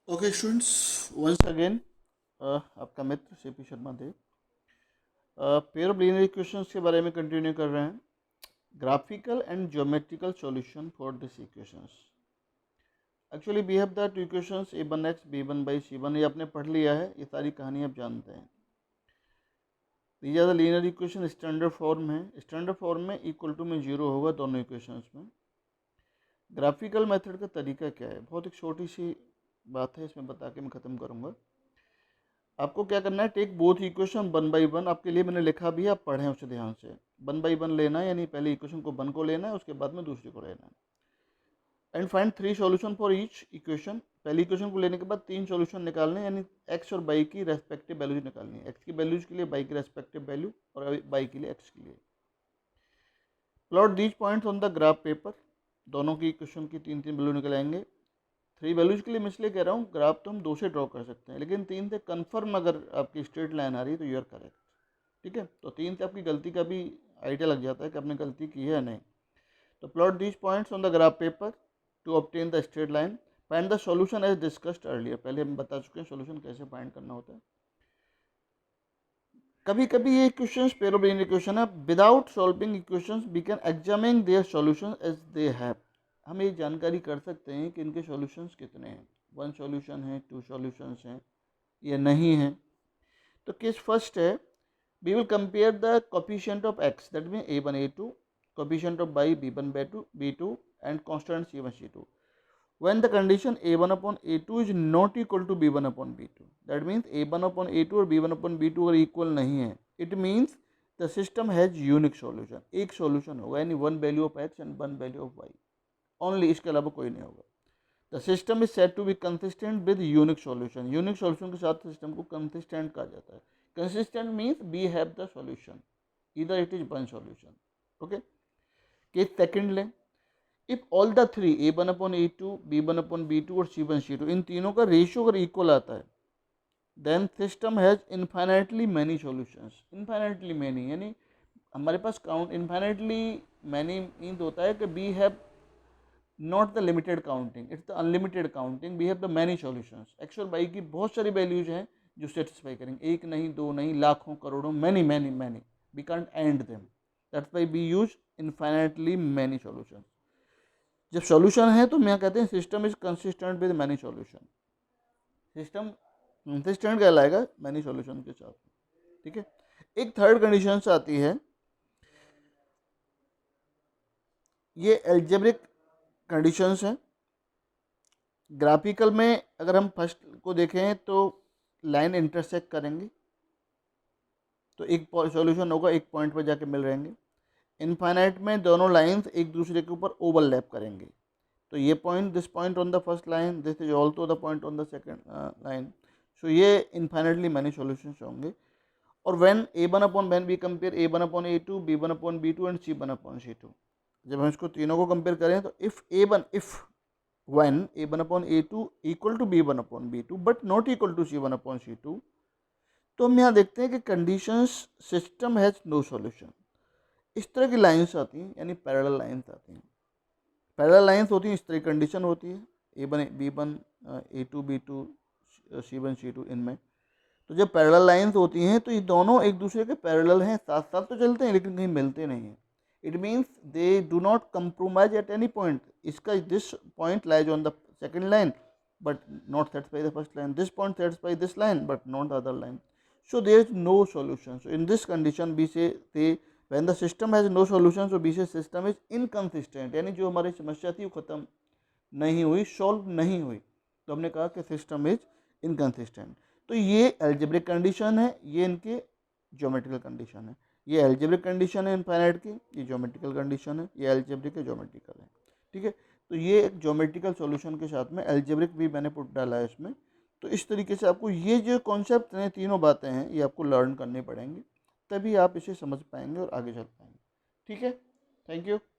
Okay students, once again आपका मित्र CP Sharma देव पेयर ऑफ लीनियर इक्वेशंस के बारे में कंटिन्यू कर रहे हैं। Graphical and geometrical solution for this equations. Actually we have that equations a1x b1/c1, ये आपने पढ़ लिया है, ये सारी कहानी आप जानते हैं। These are the linear equation standard form है। स्टैंडर्ड फॉर्म में इक्वल टू में जीरो होगा दोनों इक्वेशंस में। ग्राफिकल मेथड का तरीका क्या है, बहुत एक छोटी सी बात है, इसमें बता के मैं ख़त्म करूँगा। आपको क्या करना है, take both equation one by one. आपके लिए मैंने लिखा भी है, आप पढ़ें उसे ध्यान से। वन बाई वन लेना है, यानी पहले इक्वेशन को वन को लेना है, उसके बाद में दूसरी को लेना है। And find three solution for each equation. पहली इक्वेशन को लेने के बाद तीन सॉल्यूशन निकालने हैं, यानी एक्स और वाई की रेस्पेक्टिव वैल्यूज निकालनी है। एक्स की वैल्यूज के लिए वाई की रेस्पेक्टिव वैल्यू, और वाई के लिए एक्स के लिए। Plot these points on the graph paper. दोनों की इक्वेशन की तीन तीन वैल्यू निकल आएंगे। थ्री वैल्यूज के लिए मैं इसलिए कह रहा हूँ, ग्राफ तो हम दो से ड्रॉ कर सकते हैं, लेकिन तीन से कन्फर्म अगर आपकी स्ट्रेट लाइन आ रही है तो यू आर करेक्ट। ठीक है, तो तीन से आपकी गलती का भी आइडिया लग जाता है कि आपने गलती की है या नहीं। तो plot these points on the graph paper to obtain the straight line. Find the solution as discussed earlier. पहले हम बता चुके हैं सॉल्यूशन कैसे फाइंड करना होता है। कभी कभी ये equations pair of linear equation है। Without solving equations we can examine their solution as they have. हम ये जानकारी कर सकते हैं कि इनके सॉल्यूशंस कितने हैं। वन सॉल्यूशन है, टू सॉल्यूशंस हैं या नहीं है। तो केस फर्स्ट है, we will compare the coefficient of x, that means a1 a2, coefficient of y b1 b2 and constant c1 c2 when the condition a1 upon a2 is not equal to b1 upon b2। that means a1 upon a2 और b1 upon b2 अगर equal नहीं है, it means the system has unique solution। एक solution होगा, यानी one value of x and one value of y only, इसके अलावा कोई नहीं होगा। The system is set to be consistent with unique solution. Unique solution के साथ सिस्टम को कंसिस्टेंट कहा जाता है। Consistent means we have the solution, इधर it is one solution. Okay, case second लें। If all the three a one upon a two, b one upon b to और सी one C to, इन तीनों का ratio अगर equal आता है, then system has infinitely many solutions. Infinitely many यानी हमारे पास काउंट, इन्फाइनाइटली मैनी मीन्स होता है कि we have not the limited counting, it's the unlimited counting. We have the many solutions. X और वाई की बहुत सारी वैल्यूज हैं जो सेटिस्फाई करेंगे, एक नहीं, दो नहीं, लाखों करोड़ों, many many many. We can't end them, that's why we use infinitely many solution. जब सॉल्यूशन है तो मैं कहते हैं system is consistent with many solution. System consistent कहलाएगा मैनी सॉल्यूशन के साथ। ठीक है, एक थर्ड कंडीशन आती है, ये एल्जेब्रिक कंडीशंस हैं। ग्राफिकल में अगर हम फर्स्ट को देखें तो लाइन इंटरसेक्ट करेंगे तो एक सॉल्यूशन होगा, एक पॉइंट पर जाके मिल रहेंगे। इनफाइनाइट में दोनों लाइंस एक दूसरे के ऊपर ओवरलैप करेंगे, तो ये point, this point on the first line, this is also the point on the second line. So ये इनफाइनाइटली मैनी सॉल्यूशंस होंगे। और when a one upon when we compare a one upon a two, b one upon b two and c one upon c two, जब हम इसको तीनों को compare करें तो if a one, if when a1 upon a2 equal to b1 upon b2 but not equal to c1 upon c2, तो हम यहाँ देखते हैं कि conditions system has no solution. इस तरह की लाइंस आती हैं, यानी पैरेलल लाइंस आती हैं। पैरेलल लाइंस होती हैं, इस तरह की कंडीशन होती है, a1 b1 a2 b2 c1 c2 इनमें। तो जब पैरेलल लाइंस होती हैं तो ये दोनों एक दूसरे के पैरेलल हैं, साथ साथ तो चलते हैं लेकिन कहीं मिलते नहीं हैं। It means they do not compromise at any point. इसका this point lies on the second line but not satisfy the first line, this point satisfy this line but not the other line. So there is no solution. So in this condition we say they when the system has no solution, so we say system is inconsistent, यानी जो हमारी समस्या थी वो खत्म नहीं हुई, solve नहीं हुई, तो हमने कहा कि सिस्टम इज इनकंसिस्टेंट। तो ये एल्जेब्रिक कंडीशन है, ये इनके ज्योमेट्रिकल कंडीशन है। ये एल्जेब्रिक कंडीशन है इनफाइनाइट की, ये ज्योमेट्रिकल कंडीशन है, ये एल्जेब्रिक है, ज्योमेट्रिकल है। ठीक है, तो ये एक ज्योमेट्रिकल सॉल्यूशन के साथ में एल्जेब्रिक भी मैंने पुट डाला है इसमें। तो इस तरीके से आपको ये जो कॉन्सेप्ट हैं, तीनों बातें हैं, ये आपको लर्न करनी पड़ेंगी, तभी आप इसे समझ पाएंगे और आगे चल पाएंगे। ठीक है, थैंक यू।